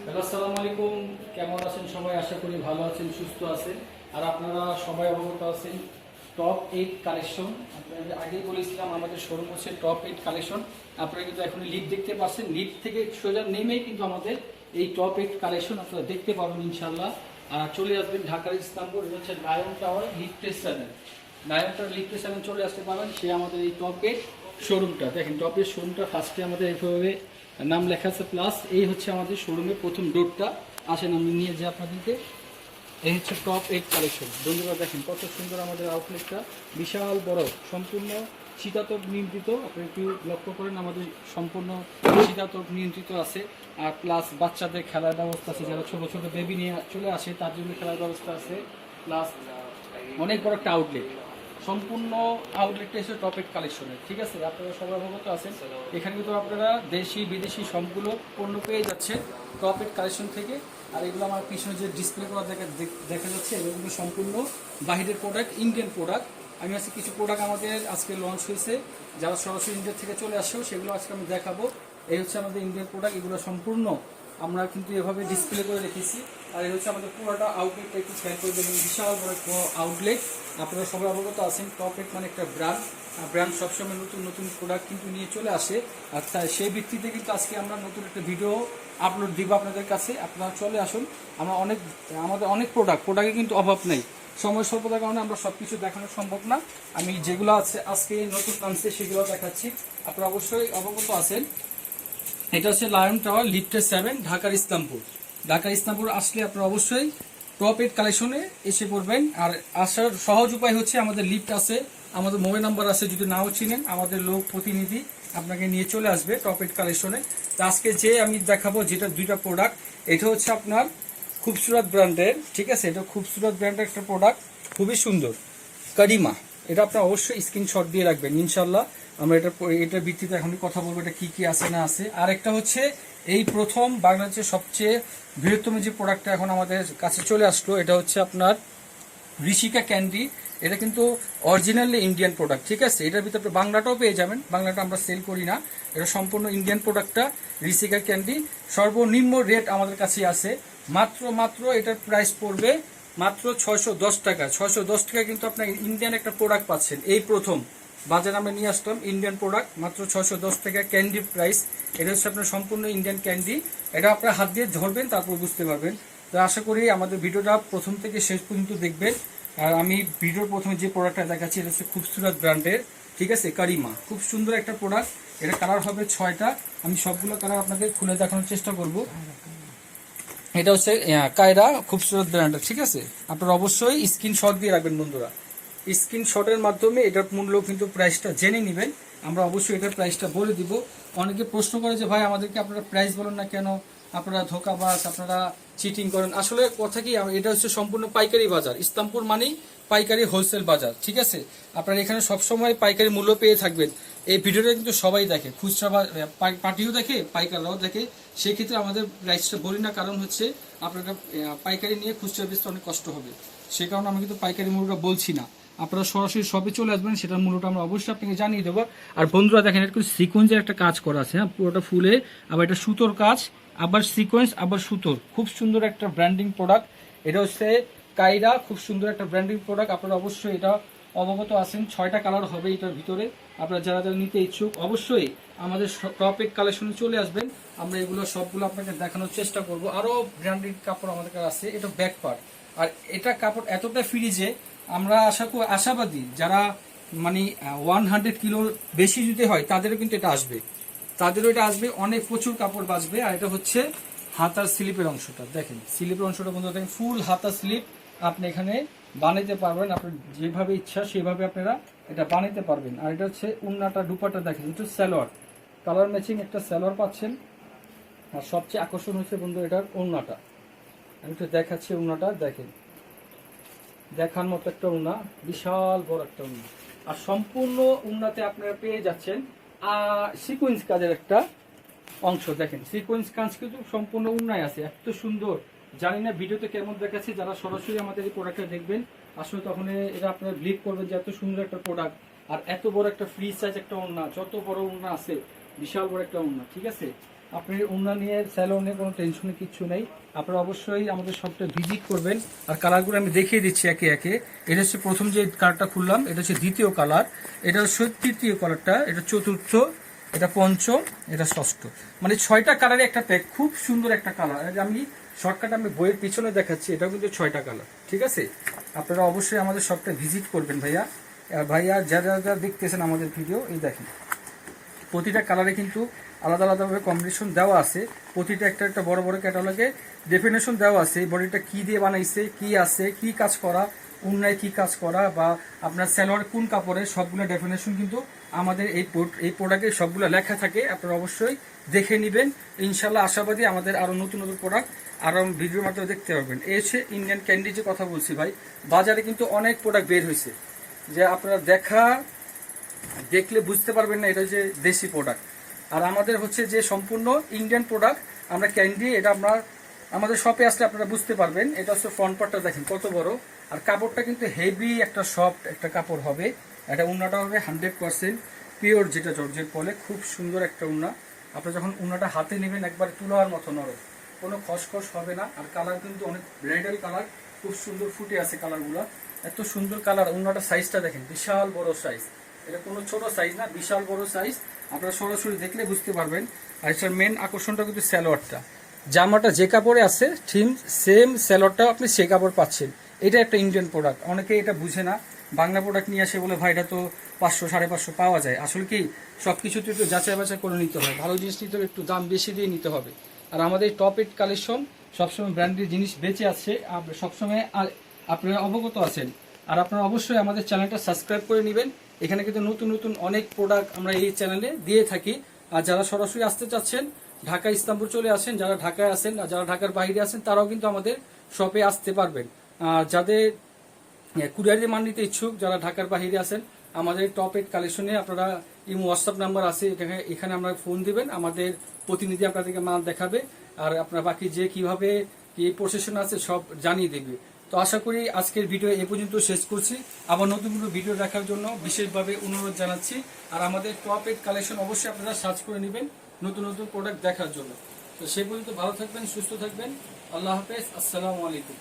Hello, আসসালামু আলাইকুম। কেমন আছেন সবাই? আশা করি ভালো আছেন, সুস্থ আছেন। আর আপনারা সবাই অবগত আছেন টপ 8 কালেকশন। আপনাদের আগেই বলেছিলাম আমাদের শোরুম হচ্ছে টপ 8 কালেকশন। আপনারা কিন্তু এখন লিড দেখতে পাচ্ছেন, লিড থেকে সোজা নেমেই কিন্তু আমাদের এই টপ 8 কালেকশন আপনারা দেখতে পাবেন ইনশাল্লাহ। আর চলে আসবেন ঢাকার ইসলামপুর, এটা হচ্ছে লায়ন টাওয়ার লিফটে 7। লায়ন টাওয়ার লিফটে 7 চলে আসতে পারবেন, সে আমাদের এই টপ 8 শোরুমটা। দেখেন টপ 8 শোরুমটা ফার্স্টে আমাদের এইভাবে নাম লেখা আছে প্লাস, এই হচ্ছে আমাদের শোরুমের প্রথম ডোরটা। আসেন আমি নিয়ে যাই আপনাদেরকে। এই হচ্ছে টপ 8 কালেকশন। বন্ধুরা দেখেন কত সুন্দর আমাদের আউটলেটটা, বিশাল বড়, সম্পূর্ণ শীতাতপ নিয়ন্ত্রিত। আপনি একটু লক্ষ্য করেন, আমাদের সম্পূর্ণ শীতাতপ নিয়ন্ত্রিত আছে। আর প্লাস বাচ্চাদের খেলার ব্যবস্থা আছে, যারা ছোট ছোট বেবি নিয়ে চলে আসে তার জন্য খেলার ব্যবস্থা আছে। প্লাস অনেক বড় একটা আউটলেট, সম্পূর্ণ আউটলেটটা এসে টপ 8 কালেকশনের। ঠিক আছে, আপনারা সবাই অবগত আছেন। এখানে কিন্তু আপনারা দেশি বিদেশি সবগুলো পণ্য পেয়ে যাচ্ছেন টপ 8 কালেকশন থেকে। আর এগুলো আমার পিছনে যে ডিসপ্লে করা দেখা যাচ্ছে, এগুলো সম্পূর্ণ বাহিরের প্রোডাক্ট, ইন্ডিয়ান প্রোডাক্ট। আমি আজকে কিছু প্রোডাক্ট আমাদের আজকে লঞ্চ হয়েছে, যারা সরাসরি ইন্ডিয়া থেকে চলে আসছেও সেগুলো আজকে আমি দেখাবো। এই হচ্ছে আমাদের ইন্ডিয়ান প্রোডাক্ট, এগুলো সম্পূর্ণ আমরা কিন্তু এভাবে ডিসপ্লে করে রেখেছি। আর এই হচ্ছে আমাদের পুরোটা আউটলেটটা, একটু খেয়াল করে দেখবেন, বিশাল বড় আউটলেট। আপনারা সবাই অবগত আছেন টপ 8 মানে একটা ব্র্যান্ড সবসময় নতুন নতুন প্রোডাক্ট কিন্তু নিয়ে চলে আসে। আর তাই সেই ভিত্তিতে কিন্তু আজকে আমরা নতুন একটা ভিডিও আপলোড দিব আপনাদের কাছে। আপনারা চলে আসুন। আমাদের অনেক প্রোডাক্টে কিন্তু অভাব নেই। সময় স্বল্পতার কারণে আমরা সব কিছু দেখানো সম্ভব না। আমি যেগুলো আছে আজকে নতুন আনছে সেগুলো দেখাচ্ছি। আপনারা অবশ্যই অবগত আছেন, এটা হচ্ছে লায়ন টাওয়ার লিফটে 7, ঢাকার ইসলামপুর। ঢাকার ইসলামপুর আসলে আপনারা অবশ্যই টপ 8 কালেকশনে এসে পড়বেন। আর আসার সহজ উপায় হচ্ছে, আমাদের লিফট আছে, আমাদের মোবাইল নাম্বার আছে, যদি নাও চিনেন আমাদের লোক প্রতিনিধি আপনাকে নিয়ে চলে আসবে টপ 8 কালেকশনে। তো আজকে যে আমি দেখাবো যেটা দুইটা প্রোডাক্ট, এটা হচ্ছে আপনার খুবসুরত ব্র্যান্ডের। ঠিক আছে, এটা খুবসুরত ব্র্যান্ডের একটা প্রোডাক্ট, খুবই সুন্দর কারিমা। এটা আপনার অবশ্যই স্ক্রিনশট দিয়ে রাখবেন ইনশাল্লাহ। আমরা এটার ভিত্তিতে এখন কথা বলবো এটা কি কি আছে না আছে। আর একটা হচ্ছে এই প্রথম বাংলাদেশের সবচেয়ে বৃহত্তম যে প্রোডাক্টটা এখন আমাদের কাছে চলে আসলো, এটা হচ্ছে আপনার ঋষিকা ক্যান্ডি। এটা কিন্তু অরিজিনালি ইন্ডিয়ান প্রোডাক্ট। ঠিক আছে, এটার ভিতরে আপনি বাংলাটাও পেয়ে যাবেন, বাংলাটা আমরা সেল করি না। এটা সম্পূর্ণ ইন্ডিয়ান প্রোডাক্টটা, ঋষিকা ক্যান্ডি। সর্বনিম্ন রেট আমাদের কাছে আছে, মাত্র এটার প্রাইস পড়বে মাত্র 610 টাকা। 610 টাকা কিন্তু আপনার ইন্ডিয়ান একটা প্রোডাক্ট পাচ্ছেন। এই প্রথম বাজারে আমরা নিয়ে আসলাম ইন্ডিয়ান প্রোডাক্ট, মাত্র 610 টাকা ক্যান্ডি প্রাইস। এটা হচ্ছে আপনার সম্পূর্ণ ইন্ডিয়ান ক্যান্ডি। এটা আপনার হাত দিয়ে ধরবেন, তারপর বুঝতে পারবেন। তো আশা করি আমাদের ভিডিওটা প্রথম থেকে শেষ পর্যন্ত দেখবেন। আর আমি ভিডিওর প্রথমে যে প্রোডাক্টটা দেখাচ্ছি, এটা হচ্ছে খুবসুরত ব্র্যান্ডের। ঠিক আছে, কারিমা, খুব সুন্দর একটা প্রোডাক্ট। এটা কালার হবে 6টা। আমি সবগুলো কালার আপনাদের খুলে দেখানোর চেষ্টা করব। এটা হচ্ছে কায়রা খুবসুরত ব্র্যান্ডের। ঠিক আছে, আপনারা অবশ্যই স্ক্রিনশট দিয়ে রাখবেন বন্ধুরা। স্ক্রিনশটের মাধ্যমে এটার মূল্য কিন্তু প্রাইসটা জেনে নেবেন। আমরা অবশ্যই এটার প্রাইসটা বলে দিব। অনেকে প্রশ্ন করে যে ভাই আমাদেরকে আপনারা প্রাইস বলেন না কেন, আপনারা ধোকাবাজ, আপনারা চিটিং করেন। আসলে কথা কি, এটা হচ্ছে সম্পূর্ণ পাইকারি বাজার। ইসলামপুর মানেই পাইকারি হোলসেল বাজার। ঠিক আছে, আপনারা এখানে সবসময় পাইকারি মূল্য পেয়ে থাকবেন। এই ভিডিওটা কিন্তু সবাই দেখে, খুচরা পার্টিও দেখে, পাইকাররাও দেখে। সেই ক্ষেত্রে আমাদের প্রাইসটা বলি না, কারণ হচ্ছে আপনারা পাইকারি নিয়ে খুচরা বেচতে অনেক কষ্ট হবে। সে কারণে আমি কিন্তু পাইকারি মূল্যটা বলছি না। আপনারা সরাসরি শপে চলে আসবেন, সেটার মূল্যটা আমরা অবশ্যই আপনাকে জানিয়ে দেবো। আর বন্ধুরা দেখেন, এটা কিন্তু সিকোয়েন্সের একটা কাজ করা আছে, হ্যাঁ, পুরোটা ফুলে, আবার এটা সুতোর কাজ, আবার সিকোয়েন্স, আবার সুতোর, খুব সুন্দর একটা ব্র্যান্ডিং প্রোডাক্ট। এটা হচ্ছে কায়রা, খুব সুন্দর একটা ব্র্যান্ডিং প্রোডাক্ট। আপনারা অবশ্যই এটা অবগত আছেন। 6টা কালার হবে এটার ভিতরে। আপনারা যারা যারা নিতে ইচ্ছুক অবশ্যই আমাদের টপ 8 কালেকশনে চলে আসবেন। আমরা এগুলো সবগুলো আপনাকে দেখানোর চেষ্টা করব। আরও ব্র্যান্ডিং কাপড় আমাদের কাছে আছে। এটা ব্যাক পার্ট, আর এটা কাপড় এতটা ফ্রি যে আমরা আশাবাদী, যারা মানে 100 কিলো বেশি যদি হয় তাদেরও কিন্তু এটা আসবে, অনেক প্রচুর কাপড় বাঁচবে। আর এটা হচ্ছে হাতার স্লিপের অংশটা, দেখেন স্লিপের অংশটা বন্ধু দেখেন, ফুল হাতা স্লিপ আপনি এখানে বানাইতে পারবেন। আপনার যেভাবে ইচ্ছা সেভাবে আপনারা এটা বানাইতে পারবেন। আর এটা হচ্ছে উন্নাটা, দুপাটা দেখেন, এটা সালোয়ার, কালার ম্যাচিং একটা সালোয়ার পাচ্ছেন। আর সবচেয়ে আকর্ষণ হচ্ছে বন্ধু এটার ওড়নাটা। আমি একটু দেখাচ্ছি ওড়নাটা, দেখেন দেখার মতো একটা উন্না, বিশাল বড় একটা উন্না। আর সম্পূর্ণ উন্নাতে আপনারা পেয়ে যাচ্ছেন সিকোয়েন্স কাজের একটা অংশ। দেখেন সিকোয়েন্স কাজ কিন্তু সম্পূর্ণ উন্নায় আছে, এত সুন্দর। জানি না ভিডিওতে কেমন দেখাচ্ছে, যারা সরাসরি আমাদের এই প্রোডাক্টটা দেখবেন আসলে তখন এটা আপনারা বিলিভ করবেন যে এত সুন্দর একটা প্রোডাক্ট। আর এত বড় একটা ফ্রি সাইজ একটা উন্না, যত বড় উন্না আছে, বিশাল বড় একটা উন্না। ঠিক আছে, আপনি ওড়না নিয়ে স্যালো নিয়ে কোনো টেনশনে কিচ্ছু নেই। আপনারা অবশ্যই আমাদের শপটা ভিজিট করবেন। আর কালারগুলো আমি দেখিয়ে দিচ্ছি একে একে। এটা হচ্ছে প্রথম যে কালারটা খুললাম, এটা হচ্ছে দ্বিতীয় কালার, এটা হচ্ছে তৃতীয় কালারটা, এটা চতুর্থ, এটা পঞ্চম, এটা ষষ্ঠ। মানে 6টা কালারে একটা প্যাক, খুব সুন্দর একটা কালার। আমি শর্টকাট আমি বইয়ের পিছনে দেখাচ্ছি, এটাও কিন্তু 6টা কালার, ঠিক আছে। আপনারা অবশ্যই আমাদের শপটা ভিজিট করবেন ভাইয়া। ভাইয়া যারা যারা দেখতেছেন আমাদের ভিডিও, এই দেখেন প্রতিটা কালারে কিন্তু আলাদা আলাদাভাবে কম্বিনেশন দেওয়া আছে। প্রতিটা একটা একটা বড় বড় ক্যাটালগে ডেফিনেশন দেওয়া আছে, এই বডিটা কি দিয়ে বানাইছে, কি আছে, কি কাজ করা, উন্নয় কি কাজ করা, বা আপনার সালোয়ার কোন কাপড়ে, সবগুলো ডেফিনেশন কিন্তু আমাদের এই প্রোডাক্টে সবগুলো লেখা থাকে। আপনারা অবশ্যই দেখে নেবেন। ইনশাল্লাহ আশাবাদী আমাদের আরও নতুন নতুন প্রোডাক্ট আরও ভিডিওর মাধ্যমে দেখতে পারবেন। এই হচ্ছে ইন্ডিয়ান ক্যান্ডি যে কথা বলছি ভাই, বাজারে কিন্তু অনেক প্রোডাক্ট বের হয়েছে, যে আপনারা দেখলে বুঝতে পারবেন না এটা যে দেশি প্রোডাক্ট। আর আমাদের হচ্ছে যে সম্পূর্ণ ইন্ডিয়ান প্রোডাক্ট, আমরা ক্যান্ডি, এটা আমাদের শপে আসলে আপনারা বুঝতে পারবেন। এটা হচ্ছে ফ্রন্ট পার্টটা দেখেন কত বড়, আর কাপড়টা কিন্তু হেভি একটা সফট একটা কাপড় হবে। এটা উন্নাটা হবে 100% পিওর, যেটা জর্জেট বলে, খুব সুন্দর একটা উন্না। আপনি যখন উন্নাটা হাতে নেবেন একবার তুলার মতো নরম, কোনো খসখস হবে না। আর কালার কিন্তু অনেক ব্রাইডাল কালার, খুব সুন্দর ফুটে আছে কালারগুলো, এত সুন্দর কালার। উন্নাটার সাইজটা দেখেন, বিশাল বড় সাইজ, এটা কোনো ছোট সাইজ না, বিশাল বড় সাইজ। আপনারা সরাসরি দেখলে বুঝতে পারবেন। আর এটার মেন আকর্ষণটা কিন্তু সালোয়ারটা, জামাটা যে কাপড়ে আছে ঠিক সেম সালোয়ারটাও আপনি সে কাপড় পাচ্ছেন। এটা একটা ইন্ডিয়ান প্রোডাক্ট, অনেকে এটা বুঝে না, বাংলা প্রোডাক্ট নিয়ে আসে বলে ভাই এটা তো 500 550 পাওয়া যায়। আসলে কি সব কিছুতে একটু যাচাই বাছাই করে নিতে হয়, ভালো জিনিস নিতে হলে একটু দাম বেশি দিয়ে নিতে হবে। আর আমাদের টপ 8 কালেকশন সবসময় ব্র্যান্ডের জিনিস বেঁচে আছে, সবসময় আপনারা অবগত আছেন। আর আপনারা অবশ্যই আমাদের চ্যানেলটা সাবস্ক্রাইব করে নেবেন। এখানে কিন্তু নতুন নতুন অনেক প্রোডাক্ট আমরা এই চ্যানেলে দিয়ে থাকি। আর যারা সরাসরি আসতে চাচ্ছেন, ঢাকা ইসলামপুর চলে আসেন, যারা ঢাকায় আছেন আর যারা ঢাকার বাইরে আছেন তারাও কিন্তু আমাদের শপে আসতে পারবেন। আর যাদের কুরিয়ারে মান নিতে ইচ্ছুক, যারা ঢাকার বাইরে আছেন, আমাদের টপ 8 কালেকশনে আপনারা হোয়াটসঅ্যাপ নাম্বার আছে, এখানে আমরা ফোন দিবেন, আমাদের প্রতিনিধি আপনাদেরকে মাল দেখাবে। আর আপনার বাকি যে কিভাবে কি প্রসেশন আছে সব জানিয়ে দেবে। তো আশা করি আজকের ভিডিও এ পর্যন্ত শেষ করছি। আবার নতুন কোনো ভিডিও দেখার জন্য বিশেষভাবে অনুরোধ জানাচ্ছি। আর আমাদের টপ 8 কালেকশন অবশ্যই আপনারা সার্চ করে নেবেন নতুন নতুন প্রোডাক্ট দেখার জন্য। তো সে পর্যন্ত ভালো থাকবেন, সুস্থ থাকবেন। আল্লাহ হাফেজ, আসসালামু আলাইকুম।